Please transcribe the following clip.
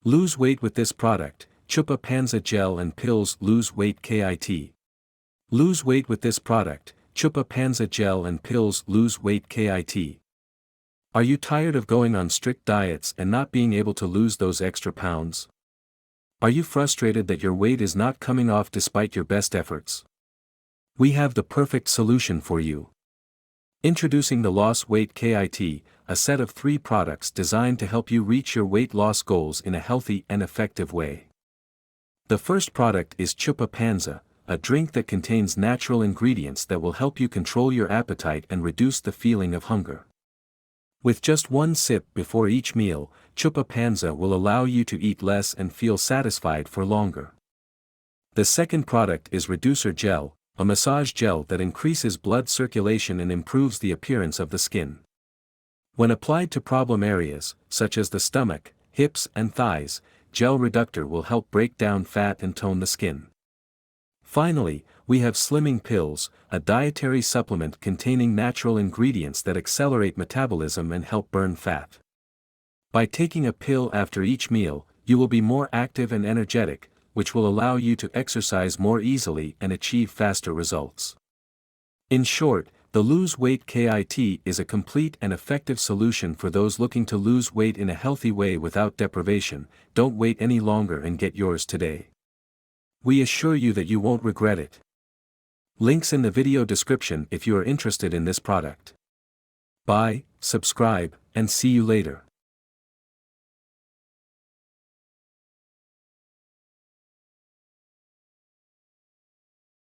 Lose weight with this product, Chupa Panza Gel and Pills. Lose weight kit. Lose weight with this product, Chupa Panza Gel and Pills. Lose weight kit. Are you tired of going on strict diets and not being able to lose those extra pounds? Are you frustrated that your weight is not coming off despite your best efforts? We have the perfect solution for you. Introducing the Loss Weight Kit, a set of 3 products designed to help you reach your weight loss goals in a healthy and effective way. The first product is Chupa Panza, a drink that contains natural ingredients that will help you control your appetite and reduce the feeling of hunger. With just 1 sip before each meal, Chupa Panza will allow you to eat less and feel satisfied for longer. The second product is Reducer Gel, a massage gel that increases blood circulation and improves the appearance of the skin. When applied to problem areas, such as the stomach, hips and thighs, Gel Reductor will help break down fat and tone the skin. Finally, we have Slimming Pills, a dietary supplement containing natural ingredients that accelerate metabolism and help burn fat. By taking a pill after each meal, you will be more active and energetic, which will allow you to exercise more easily and achieve faster results. In short, the Lose Weight Kit is a complete and effective solution for those looking to lose weight in a healthy way without deprivation. Don't wait any longer and get yours today. We assure you that you won't regret it. Links in the video description if you are interested in this product. Buy, subscribe, and see you later.